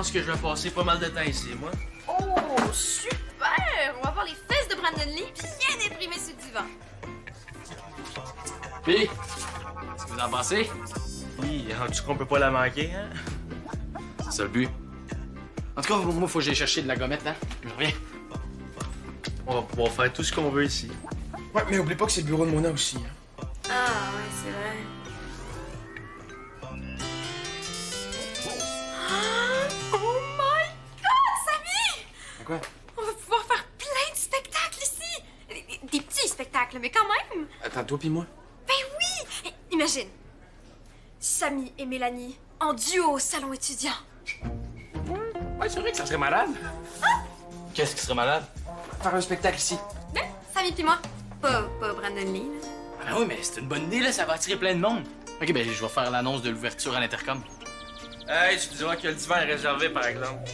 pense que je vais passer pas mal de temps ici, moi. Oh, super! On va voir les fesses de Brandon Lee bien déprimées sur le divan. Puis, qu'est-ce que vous en pensez? Oui, en tout cas, on peut pas la manquer, hein? C'est ça le but. En tout cas, moi, faut que j'aille chercher de la gommette, là. Je reviens. On va pouvoir faire tout ce qu'on veut ici. Ouais, mais oublie pas que c'est le bureau de Mona aussi. Hein. Ah, ouais, c'est vrai. Oh my God, Samy! Quoi? On va pouvoir faire plein de spectacles ici! Des petits spectacles, mais quand même! Attends, toi pis moi? Ben oui! Imagine, Samy et Mélanie en duo au salon étudiant. Ouais, c'est vrai que ça serait malade. Qu'est-ce qui serait malade? Faire un spectacle ici. Ben, Samy puis moi. Pas Brandon Lee, là. Ah oui, mais c'est une bonne idée, là. Ça va attirer plein de monde. OK, ben, je vais faire l'annonce de l'ouverture à l'intercom. Hey, tu diras que le divan est réservé, par exemple.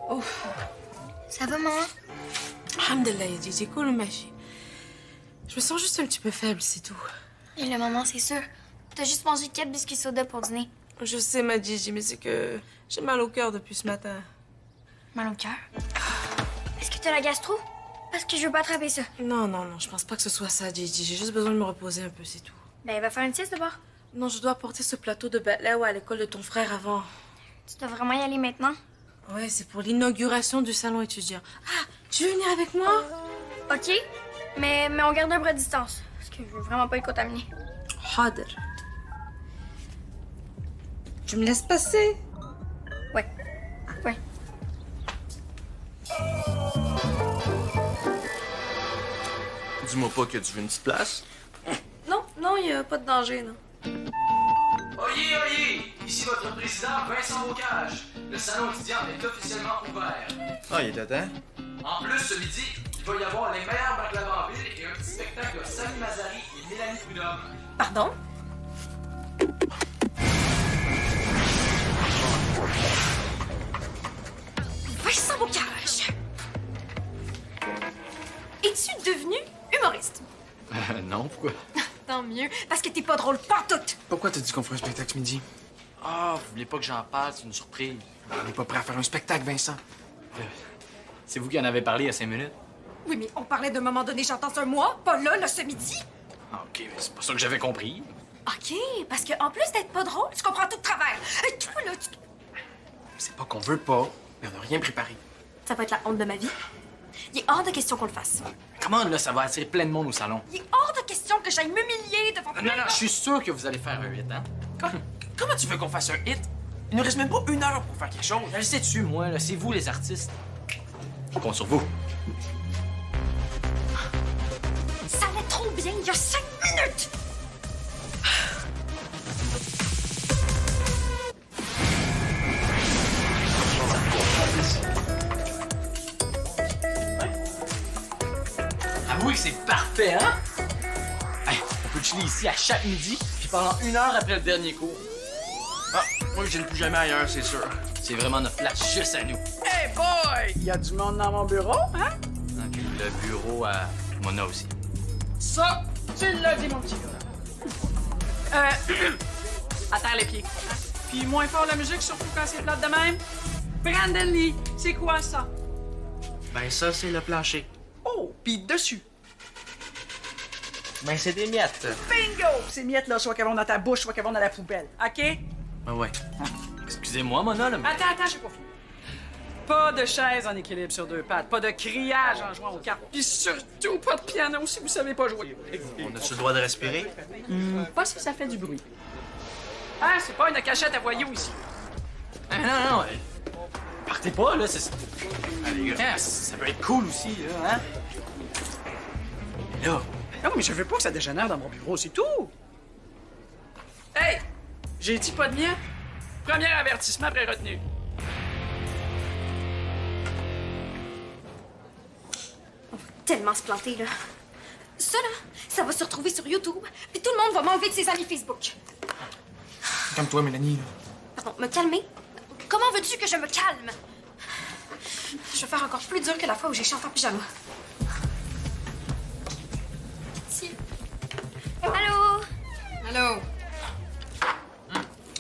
Oh. Ça va, maman? Alhamdulillah, Yadi, c'est cool, ma chérie. Je me sens juste un petit peu faible, c'est tout. Et le maman, c'est sûr. T'as juste mangé 4 biscuits soda pour dîner. Je sais, ma Gigi, mais c'est que j'ai mal au cœur depuis ce matin. Mal au cœur? Est-ce que t'as la gastro? Parce que je veux pas attraper ça. Non, non, non, je pense pas que ce soit ça, Gigi. J'ai juste besoin de me reposer un peu, c'est tout. Ben, va faire une sieste d'abord. Non, je dois porter ce plateau de Betleo à l'école de ton frère avant. Tu dois vraiment y aller maintenant? Ouais, c'est pour l'inauguration du salon étudiant. Ah, tu veux venir avec moi? OK, mais on garde un bras de distance. Parce que je veux vraiment pas être contaminée. Hader. Tu me laisses passer? Ouais. Ouais. Dis-moi pas que tu veux une petite place. Non, non, il y a pas de danger, non. Oyez, oyez! Ici votre président, Vincent Bocage. Le salon étudiant est officiellement ouvert. Ah, il était temps. En plus, ce midi, il va y avoir les meilleurs baklava en ville et un petit spectacle de Samy Mazari et Mélanie Prudhomme. Pardon? Vincent Bocage! Es-tu devenu humoriste? Non, pourquoi? Tant mieux, parce que t'es pas drôle pantoute! Pourquoi t'as dit qu'on ferait un spectacle ce midi? Ah, vous voulez pas que j'en parle, c'est une surprise. On n'est pas prêt à faire un spectacle, Vincent. C'est vous qui en avez parlé il y a 5 minutes? Oui, mais on parlait d'un moment donné, j'entends un mois, pas là, ce midi. Ah, OK, mais c'est pas ça que j'avais compris. OK, parce que en plus d'être pas drôle, tu comprends tout de travers. Et toi, là, C'est pas qu'on veut pas, mais on n'a rien préparé. Ça va être la honte de ma vie. Il est hors de question qu'on le fasse. Comment, là, ça va attirer plein de monde au salon? Il est hors de question que j'aille m'humilier devant Non, non, je suis sûr que vous allez faire un hit, hein? Comment tu veux qu'on fasse un hit? Il nous reste même pas 1 heure pour faire quelque chose. Je le sais-tu, moi, là, c'est vous, les artistes. Je compte sur vous. Ça allait trop bien il y a 5 minutes! Avouez que c'est parfait, hein? Hey, on peut chiller ici à chaque midi, puis pendant 1 heure après le dernier cours. Ah, moi, je ne plus jamais ailleurs, c'est sûr. C'est vraiment notre place juste à nous. Hey boy! Y a du monde dans mon bureau, hein? Donc, le bureau à Mona aussi. Ça, tu l'as dit, mon petit gars. À terre les pieds. Hein? Puis moins fort la musique, surtout quand c'est plate de même. Brandon Lee, c'est quoi ça? Ben, ça, c'est le plancher. Oh, puis dessus. Ben, c'est des miettes. Bingo! Ces miettes-là, soit qu'elles vont dans ta bouche, soit qu'elles vont dans la poubelle. OK? Ben, ouais. Excusez-moi, Mona, là, mais... Attends, j'ai pas fini. Pas de chaise en équilibre sur 2 pattes, pas de criage en jouant aux cartes, puis surtout pas de piano si vous savez pas jouer. On a-tu le droit de respirer? Pas si ça fait du bruit. Ah, c'est pas une cachette à voyous ici. Ah, non, partez pas, là, c'est... Allez, gars, ça peut être cool aussi, là, hein? Là. Non, mais je veux pas que ça dégénère dans mon bureau, c'est tout. Hey! J'ai dit pas de mien. Premier avertissement pré-retenu. Tellement se planter, là. Ça, là, ça va se retrouver sur YouTube, puis tout le monde va m'enlever de ses amis Facebook. Calme-toi, Mélanie. Là. Pardon, me calmer? Comment veux-tu que je me calme? Je vais faire encore plus dur que la fois où j'ai chanté en pyjama. Pitié. Allô? Allô?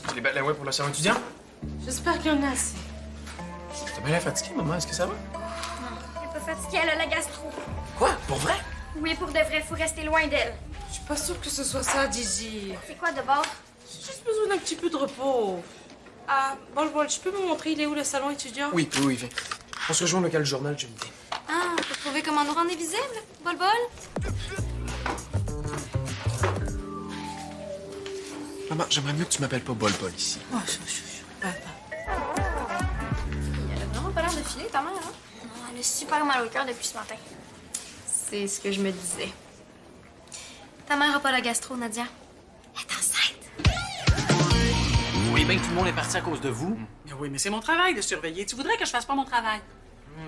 Tu les bêtes la web pour le salon étudiant? J'espère qu'il y en a assez. T'as bien l'air fatiguée, maman. Est-ce que ça va? Elle est pas fatiguée, elle a la gastro. Quoi? Pour vrai? Oui, pour de vrai, faut rester loin d'elle. Je suis pas sûre que ce soit ça, Gigi. C'est quoi de bord? J'ai juste besoin d'un petit peu de repos. Ah, Bol, tu peux me montrer il est où le salon étudiant? Oui, viens. On se rejoint au local du journal, j'ai une idée. Ah, pour trouver comment nous rendre invisibles? Bol? Maman, j'aimerais mieux que tu m'appelles pas Bol ici. Oh, Elle a vraiment pas l'air de filer, ta mère, hein? Non, elle a super mal au cœur depuis ce matin. C'est ce que je me disais. Ta mère a pas la gastro, Nadia. Elle est enceinte. Vous voyez bien que tout le monde est parti à cause de vous? Mais oui, mais c'est mon travail de surveiller. Tu voudrais que je fasse pas mon travail?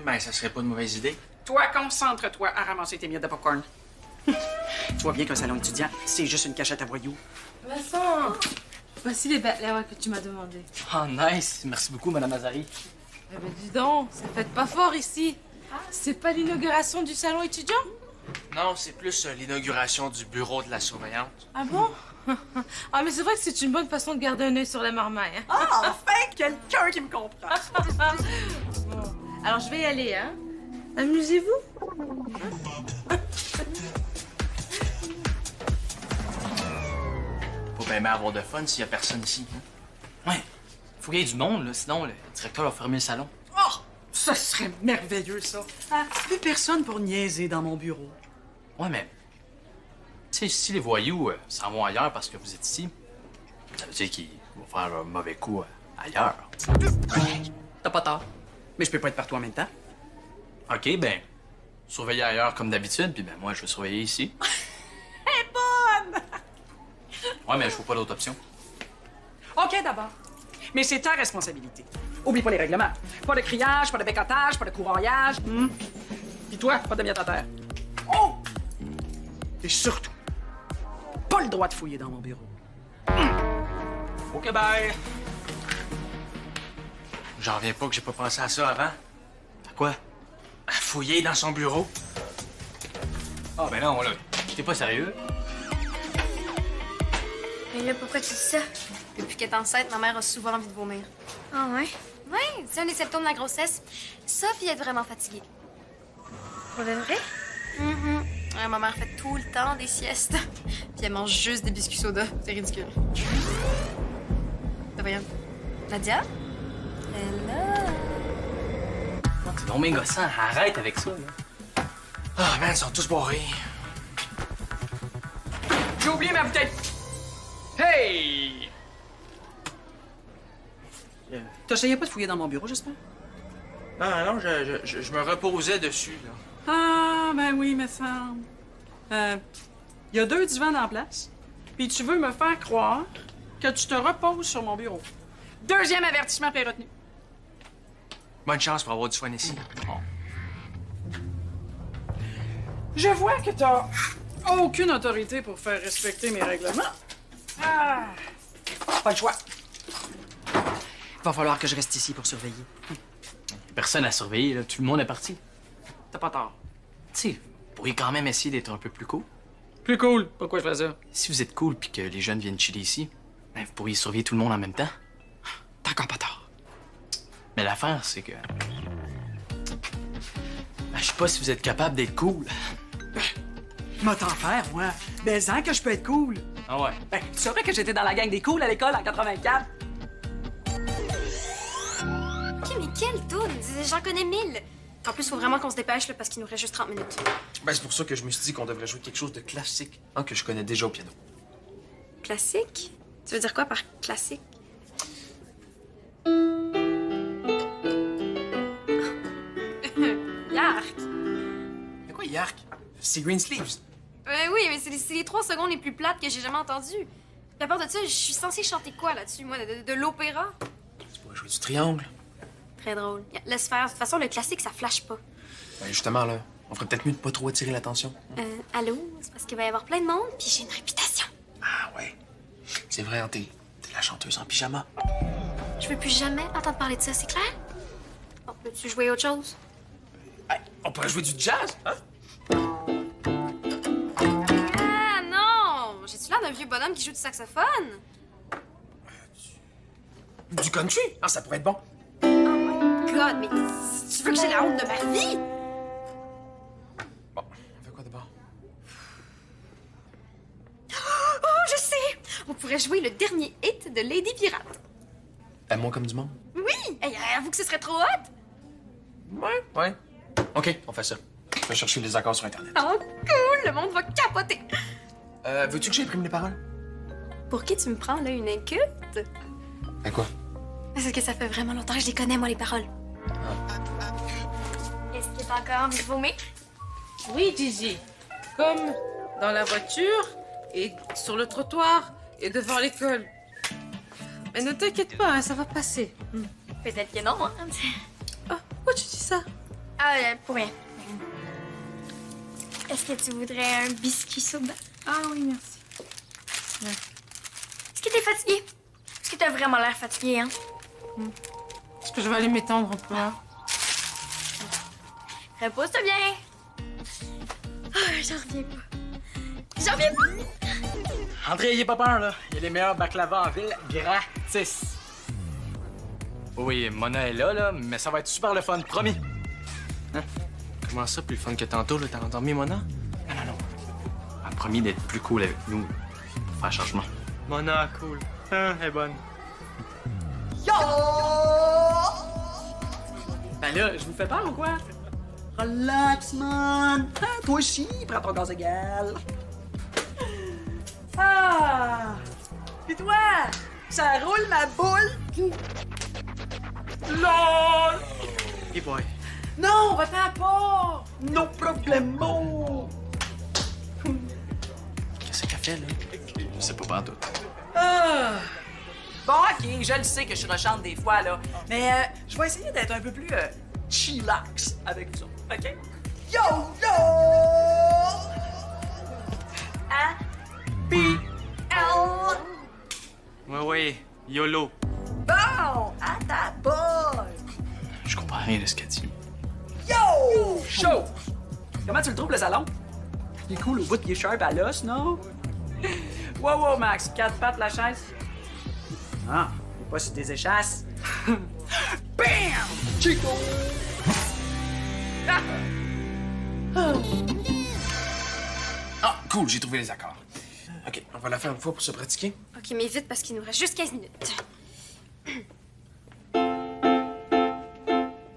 Ben, ça serait pas une mauvaise idée. Toi, concentre-toi à ramasser tes miettes de popcorn. Tu vois bien qu'un salon étudiant, c'est juste une cachette à voyous. Vincent! Voici les bêtes que tu m'as demandé. Oh, nice! Merci beaucoup, Madame Azari. Eh ben, dis donc, ça fait pas fort ici. C'est pas l'inauguration du salon étudiant? Non, c'est plus l'inauguration du bureau de la surveillante. Ah bon? Ah, mais c'est vrai que c'est une bonne façon de garder un œil sur la marmaille, hein? Ah, enfin, quelqu'un qui me comprend. Bon, alors je vais y aller, hein? Amusez-vous? Faut bien avoir de fun s'il y a personne ici. Hein? Ouais. Faut qu'il y ait du monde, là, sinon le directeur va fermer le salon. Oh, ça serait merveilleux, ça. Ah, plus personne pour niaiser dans mon bureau. Ouais, mais... Tu sais, si les voyous s'en vont ailleurs parce que vous êtes ici, ça veut dire qu'ils vont faire un mauvais coup ailleurs. T'as pas tort. Mais je peux pas être partout en même temps. OK, ben... Surveiller ailleurs comme d'habitude, puis ben moi, je vais surveiller ici. Elle est bonne! Ouais, mais je vois pas d'autre option. OK, d'abord. Mais c'est ta responsabilité. Oublie pas les règlements. Pas de criage, pas de bécotage, pas de courroyage. Puis toi, pas de miettes à terre. Oh! Et surtout, pas le droit de fouiller dans mon bureau. OK, bye! J'en reviens pas que j'ai pas pensé à ça avant. À quoi? À fouiller dans son bureau? Ah, ben non, là, t'es pas sérieux? Mais là, pourquoi tu dis ça? Depuis qu'elle est enceinte, ma mère a souvent envie de vomir. Ah ouais? Ouais, c'est un des symptômes de la grossesse. Ça, puis être vraiment fatiguée. Pour de vrai? Ouais, ma mère fait tout le temps des siestes. Puis elle mange juste des biscuits soda. C'est ridicule. Voyons. Nadia? Hello? T'es donc bien gossant. Arrête avec ça, là. Ah, man, ils sont tous bourrés. J'ai oublié ma bouteille. Hey! T'essayais pas de fouiller dans mon bureau, j'espère? Non, je me reposais dessus, là. Ah, ben oui, me semble. Il y a 2 divans dans la place, puis tu veux me faire croire que tu te reposes sur mon bureau. 2e avertissement pré-retenu. Bonne chance pour avoir du soin ici. Je vois que t'as aucune autorité pour faire respecter mes règlements. Ah! Pas le choix. Va falloir que je reste ici pour surveiller. Personne à surveiller, là. Tout le monde est parti. T'as pas tort. Tu sais, vous pourriez quand même essayer d'être un peu plus cool. Plus cool. Pourquoi je fais ça? Si vous êtes cool puis que les jeunes viennent chiller ici, ben, vous pourriez surveiller tout le monde en même temps. T'as encore pas tort. Mais l'affaire, c'est que... Ben, je sais pas si vous êtes capable d'être cool. M'a t'en faire, moi. Ben, hein, que je peux être cool. Ah ouais? Ben, tu saurais que j'étais dans la gang des cools à l'école en 84? OK, mais quelle toune? J'en connais 1000. En plus, faut vraiment qu'on se dépêche, là, parce qu'il nous reste juste 30 minutes. Ben, c'est pour ça que je me suis dit qu'on devrait jouer quelque chose de classique, hein, que je connais déjà au piano. Classique? Tu veux dire quoi par classique? Yark! Mais quoi, Yark? C'est Greensleeves. Oui, mais c'est les 3 secondes les plus plates que j'ai jamais entendues. Puis à part de ça, je suis censée chanter quoi là-dessus, moi? De l'opéra? Tu pourrais jouer du triangle. Très drôle. Laisse faire. De toute façon, le classique, ça flash pas. Ben, justement, là, on ferait peut-être mieux de pas trop attirer l'attention. Allô? C'est parce qu'il va y avoir plein de monde, puis j'ai une réputation. Ah, ouais. C'est vrai, hein, t'es la chanteuse en pyjama. Je veux plus jamais entendre parler de ça, c'est clair? Bon, peux-tu jouer autre chose? Hey, on pourrait jouer du jazz, hein? Ah non! J'ai bonhomme qui joue du saxophone. Du country? Ah, ça pourrait être bon. Oh my God, mais tu veux que j'ai la honte de ma vie? Bon, on fait quoi d'abord? Oh, je sais! On pourrait jouer le dernier hit de Lady Pirate. Aime-moi comme du monde? Oui! Hey, avoue que ce serait trop hot! Ouais. OK, on fait ça. Je vais chercher les accords sur Internet. Oh, cool! Le monde va capoter! Veux-tu que j'imprime les paroles? Pour qui tu me prends, là, une inculte? Ben quoi? Parce que ça fait vraiment longtemps que je les connais, moi, les paroles. Est-ce qu'il est encore envie de vomir? Oui, Gigi. Comme dans la voiture et sur le trottoir et devant l'école. Mais ne t'inquiète pas, hein, ça va passer. Peut-être que non, hein? Ah, pourquoi tu dis ça? Ah, pour rien. Est-ce que tu voudrais un biscuit soda? Ah oui, merci. Est-ce que t'es fatigué? Est-ce que t'as vraiment l'air fatigué, hein? Est-ce que je vais aller m'étendre un peu, hein? Repose-toi bien! Ah, j'en reviens pas. J'en reviens pas! André, ayez pas peur, là. Il y a les meilleurs baklava en ville, gratis. Oui, Mona est là, mais ça va être super le fun, promis. Hein? Comment ça, plus le fun que tantôt, là? T'as endormi, Mona? Non. Elle a promis d'être plus cool avec nous pour faire changement. Mona, cool. Hein, elle est bonne. Ben là, je vous fais peur ou quoi? Relax, man! Hein, toi aussi, prends ton gaz égal. Ah! Pis toi? Ça roule ma boule? LOL! Hey boy. Non, va-t'en pas! No problemo! Qu'est-ce qu'elle fait, là? Je sais pas tout. Ah! Bon, OK, je le sais que je rechante des fois, là. Mais je vais essayer d'être un peu plus chillax avec ça, OK? Yo, yo! A-P-L! Ouais, YOLO. Bon, à ta bolle! Je comprends rien de ce qu'elle dit. Yo! Chaud! Comment tu le trouves, le salon? Il est cool au bout, il est sharp à l'os, non? Wow, Max, 4 pattes la chaise. Ah, il est pas sur des échasses. Bam! Chico! Ah, cool, j'ai trouvé les accords. OK, on va la faire une fois pour se pratiquer. OK, mais vite, parce qu'il nous reste juste 15 minutes. Ben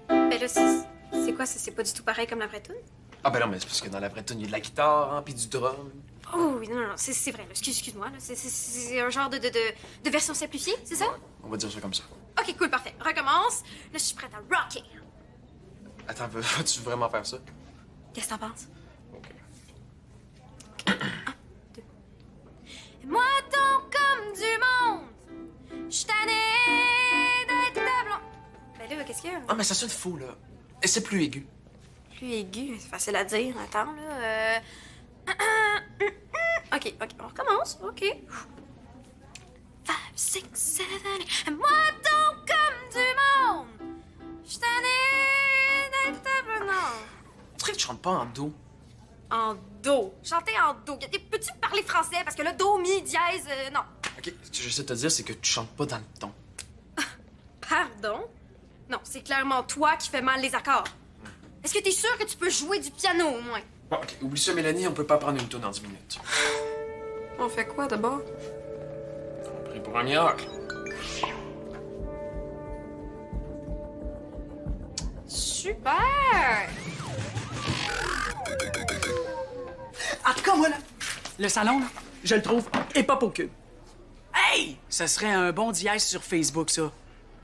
là, c'est quoi ça? C'est pas du tout pareil comme la vraie toune? Ah ben non, mais c'est parce que dans la vraie tune, il y a de la guitare, hein, puis du drum. Oh oui, non, c'est vrai. là. Excuse-moi. là. C'est un genre de version simplifiée, c'est ça? On va dire ça comme ça. OK, cool, parfait. Recommence. Là, je suis prête à rocker. Attends, vas-tu vraiment faire ça? Qu'est-ce que t'en penses? OK. Moi, donc, comme du monde, je tannée d'être ta blonde. Ben là, qu'est-ce qu'il y a? Ah, mais ça sonne fou, là. Et c'est plus aigu. Plus aigu, c'est facile à dire. Attends, là. OK, on recommence. OK. 5, 6, 7, 8. Moi, donc, comme du monde, je tannée d'être ta blonde. Non. Tu sais que tu chantes pas en do. En do. Chanter en do. Peux-tu me parler français? Parce que là, do, mi, dièse, non. OK, ce que j'essaie de te dire, c'est que tu chantes pas dans le ton. Pardon? Non, c'est clairement toi qui fais mal les accords. Est-ce que t'es sûr que tu peux jouer du piano, au moins? Bon, OK, oublie ça, Mélanie, on peut pas prendre une tune en 10 minutes. On fait quoi d'abord? On prie pour un miracle. Super! En tout cas, moi, là, le salon, là, je le trouve hip-hop au cube. Hey! Ça serait un bon dièse sur Facebook, ça.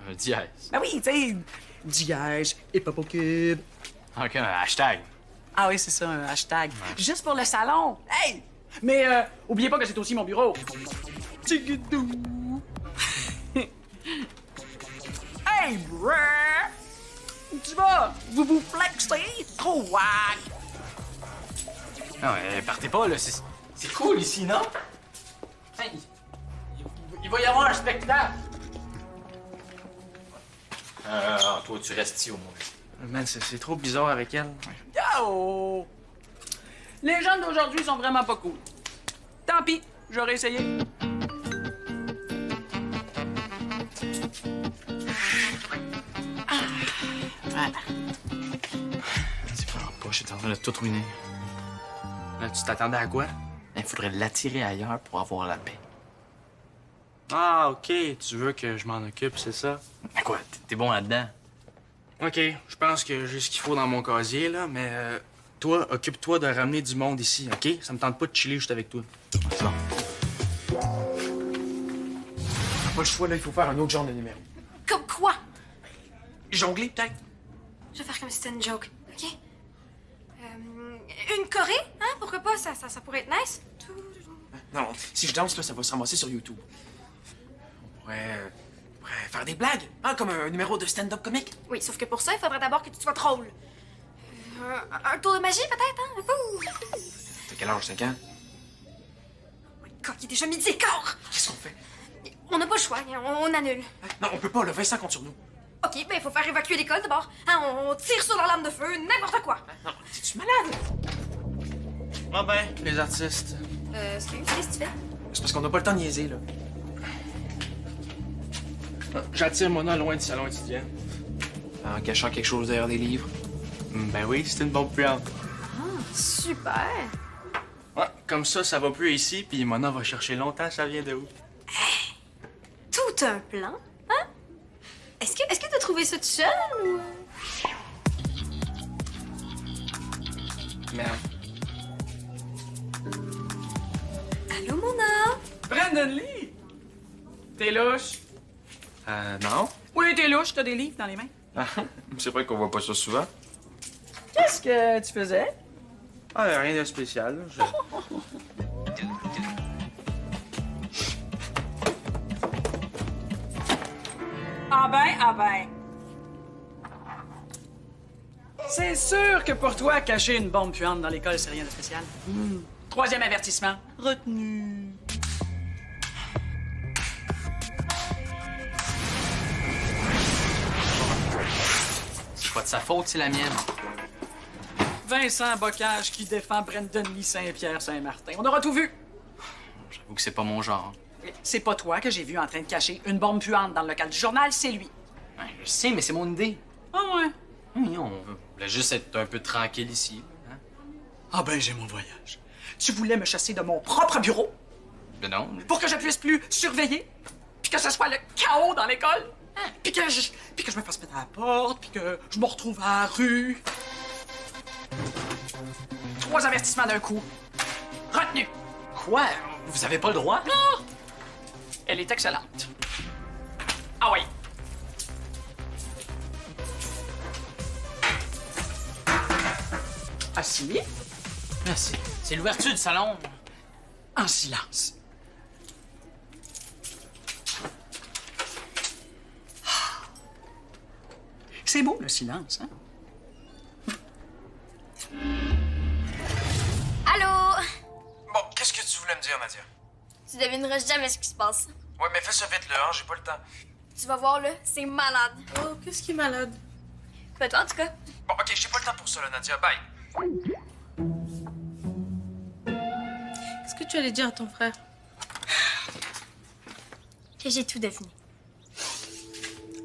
Un dièse. Ben oui, tu sais, dièse, hip-hop au cube. OK, un hashtag. Ah oui, c'est ça, un hashtag. Juste pour le salon. Hey! Mais oubliez pas que c'est aussi mon bureau. Tigidou. Hey, bruh! Tu vas? Vous flexez? Trop wack! Non, partez pas, là. C'est cool ici, non? Hey, il va y avoir un spectacle. Toi, tu restes ici au moins. Man, c'est trop bizarre avec elle. Yo! Les jeunes d'aujourd'hui sont vraiment pas cool. Tant pis. j'aurais essayé. Voilà. C'est vraiment pas, j'étais en train de tout ruiner. Là, tu t'attendais à quoi? Il faudrait l'attirer ailleurs pour avoir la paix. Ah, OK. Tu veux que je m'en occupe, c'est ça? À quoi? T'es bon là-dedans? OK. Je pense que j'ai ce qu'il faut dans mon casier, là, mais toi, occupe-toi de ramener du monde ici, OK? Ça me tente pas de chiller juste avec toi. C'est bon. Pas le choix, là, il faut faire un autre genre de numéro. Comme quoi? Jongler, peut-être? Je vais faire comme si c'était une joke, OK? Une choré, hein? Pourquoi pas? Ça pourrait être nice. Non, si je danse, là, ça va se ramasser sur YouTube. On pourrait faire des blagues, hein, comme un numéro de stand-up comique. Oui, sauf que pour ça, il faudrait d'abord que tu sois drôle. Un tour de magie, peut-être, hein? Ouh! T'as quel âge, 5 ans? Oh my God, il est déjà midi et quart! Qu'est-ce qu'on fait? On n'a pas le choix, on annule. Non, on peut pas, le Vincent compte sur nous. OK, ben il faut faire évacuer l'école d'abord. Hein, on tire sur leur lame de feu, n'importe quoi. Non, t'es-tu malade? Ah ben, les artistes. Excuse, qu'est-ce que tu fais? C'est parce qu'on n'a pas le temps de niaiser, là. J'attire Mona loin du salon étudiant. En cachant quelque chose derrière des livres. Ben oui, c'est une bonne puante. Super. Ouais, comme ça va plus ici, puis Mona va chercher longtemps, ça vient de où? Tout un plan, hein? Est-ce que t'as trouvé ça tout seul ou... Merde. Allô, Mona? Brandon Lee! T'es louche? Non. Oui, t'es louche, t'as des livres dans les mains. C'est vrai qu'on voit pas ça souvent. Qu'est-ce que tu faisais? Ah, rien de spécial. Ah ben. C'est sûr que pour toi, cacher une bombe puante dans l'école, c'est rien de spécial. Troisième avertissement. Retenu. C'est pas de sa faute, c'est la mienne. Vincent Bocage qui défend Brandon Lee Saint-Pierre-Saint-Martin. On aura tout vu. J'avoue que c'est pas mon genre. C'est pas toi que j'ai vu en train de cacher une bombe puante dans le local du journal, c'est lui. Ouais, je sais, mais c'est mon idée. Ah ouais? Oui, on voulait juste être un peu tranquille ici. Hein? Ah ben, j'ai mon voyage. Tu voulais me chasser de mon propre bureau Ben non. pour que je puisse plus surveiller, puis que ce soit le chaos dans l'école, puis que je me fasse mettre à la porte, puis que je me retrouve à la rue. 3 avertissements d'un coup. Retenu. Quoi? Vous avez pas le droit? Non! Elle est excellente. Ah oui. Assis, Merci. C'est l'ouverture du salon. en silence. C'est beau, le silence, hein? Allô? Bon, qu'est-ce que tu voulais me dire, Nadia? Tu devineras jamais ce qui se passe. Ouais, mais fais ça vite, là, hein, j'ai pas le temps. Tu vas voir, là, c'est malade. Oh, qu'est-ce qui est malade? Ben toi, en tout cas. Bon, OK, j'ai pas le temps pour ça, là, Nadia. Bye. Qu'est-ce que tu allais dire à ton frère? Que j'ai tout deviné.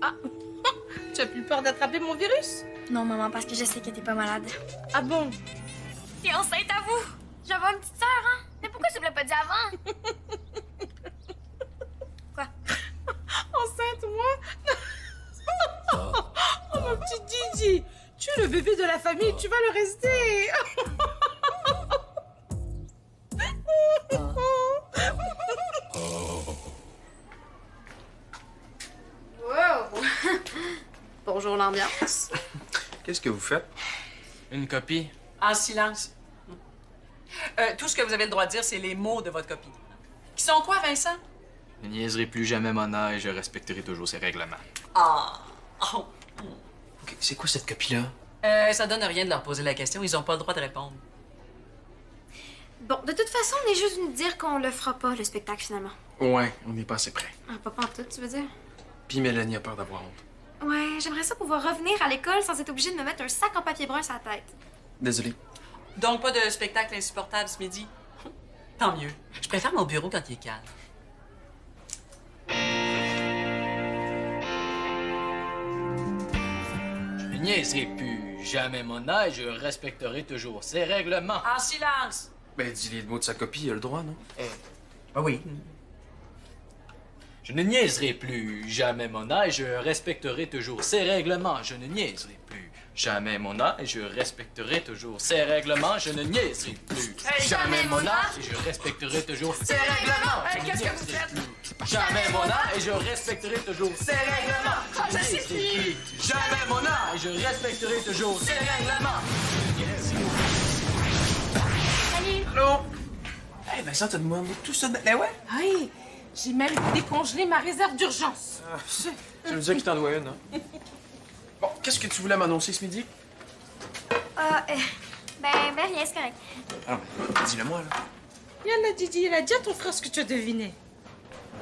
Ah! Tu as plus peur d'attraper mon virus? Non, maman, parce que je sais que t'es pas malade. Ah bon? T'es enceinte à vous! J'avais une petite sœur, hein? Mais pourquoi tu me l'as pas dit avant? Quoi? Enceinte, moi? Oh, mon petit Didi! Tu es le bébé de la famille, tu vas le rester! Wow! Bonjour l'ambiance. Qu'est-ce que vous faites? Une copie. En silence. Tout ce que vous avez le droit de dire, c'est les mots de votre copie. Qui sont quoi, Vincent? Je ne niaiserai plus jamais Mona et je respecterai toujours ses règlements. Ah! Oh. OK, c'est quoi cette copie-là? Ça donne rien de leur poser la question, ils ont pas le droit de répondre. Bon, de toute façon, on est juste venu te dire qu'on le fera pas, le spectacle, finalement. Ouais, on n'est pas assez près. Ah, pas pantoute, tu veux dire? Puis Mélanie a peur d'avoir honte. Ouais, j'aimerais ça pouvoir revenir à l'école sans être obligée de me mettre un sac en papier brun sur la tête. Désolé. Donc pas de spectacle insupportable ce midi? Tant mieux. Je préfère mon bureau quand il est calme. Je ne niaiserai plus jamais Mona et je respecterai toujours ses règlements. En silence! Ben, dis les mots de sa copie, il a le droit, non? Ben oui. Je ne niaiserai plus jamais Mona et je respecterai toujours ses règlements. Je ne niaiserai plus jamais Mona et je respecterai toujours ses règlements. Je ne niaiserai plus jamais Mona et je respecterai toujours ses règlements. Hey, qu'est-ce que vous faites? Jamais Mona et je respecterai toujours ses règlements. Ah, ça suffit! Jamais Mona et je respecterai toujours ses règlements. Allô? Eh, ben ça, t'as demandé tout ça de... Ben ouais? Hey, j'ai même décongelé ma réserve d'urgence. Ça veut dire qu'il t'en doit une, hein? Bon, qu'est-ce que tu voulais m'annoncer ce midi? Ben rien, c'est correct. Alors, dis-le-moi, là. Yana, Didi, elle a dit à ton frère ce que tu as deviné.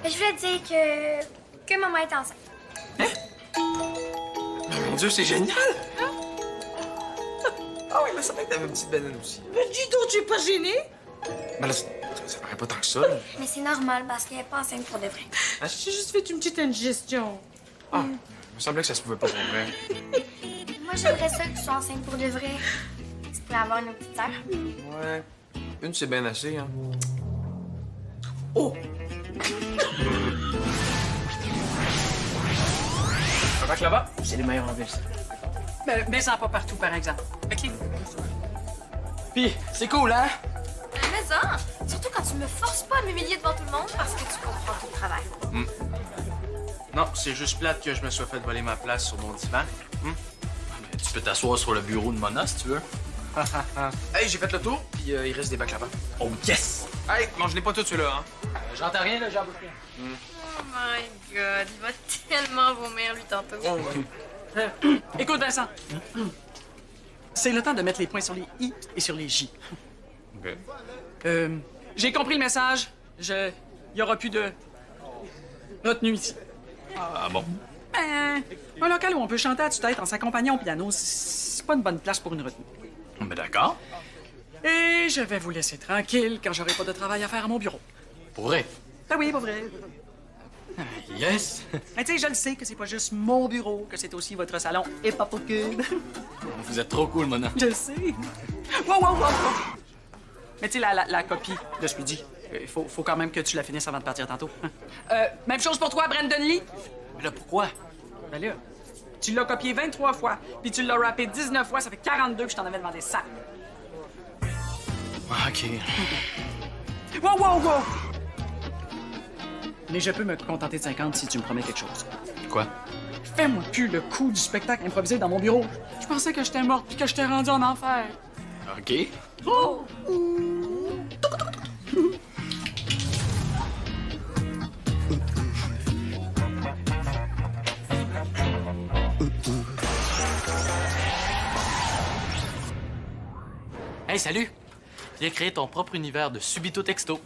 Je voulais te dire que maman est enceinte. Mon Dieu, c'est génial! Ah oui, mais ça fait que t'avais une petite banane aussi. Mais dis donc, tu es pas gêné? Mais là, ça paraît pas tant que ça, là. Mais c'est normal parce qu'elle est pas enceinte pour de vrai. J'ai juste fait une petite indigestion. Ah, il me semblait que ça se pouvait pas pour vrai. Moi, j'aimerais ça que tu sois enceinte pour de vrai. Tu pourrais avoir une petite sœur. Ouais. Une, c'est bien assez, hein. Oh! Fait que là-bas, c'est les meilleurs en ville. Mais ça pas partout, par exemple. OK. Puis, c'est cool, hein? Mais ça, surtout quand tu me forces pas à m'humilier devant tout le monde parce que tu comprends tout le travail. Non, c'est juste plate que je me sois fait voler ma place sur mon divan. Mais tu peux t'asseoir sur le bureau de Mona si tu veux. Hey, j'ai fait le tour, puis il reste des bacs là-bas. Oh yes! Hey, mange-les pas tous ceux-là, hein. J'entends rien, là, j'en veux rien. Oh my God, il va tellement vomir, lui, tantôt. Écoute, Vincent. C'est le temps de mettre les points sur les I et sur les J. OK. J'ai compris le message. Il y aura plus de retenue ici. Ah bon? Un local où on peut chanter à tue-tête en s'accompagnant au piano, c'est pas une bonne place pour une retenue. Ben d'accord. Et je vais vous laisser tranquille quand j'aurai pas de travail à faire à mon bureau. Pour vrai. Ah oui, pas vrai. Yes! Mais tu sais, je le sais que c'est pas juste mon bureau, que c'est aussi votre salon et pas pour que... Vous êtes trop cool, Mona. Je le sais. Wow. Mais tu sais, la copie de ce midi, il faut quand même que tu la finisses avant de partir tantôt. Même chose pour toi, Brandon Lee. Mais là, pourquoi? Ben là, tu l'as copié 23 fois, puis tu l'as rappé 19 fois, ça fait 42 que je t'en avais demandé ça. OK. Wow! Mais je peux me contenter de 50 si tu me promets quelque chose. Quoi? Fais-moi plus le coup du spectacle improvisé dans mon bureau. Je pensais que j'étais morte puis que je t'ai rendu en enfer. OK. Oh! Hey, salut! Viens créer ton propre univers de Subito Texto.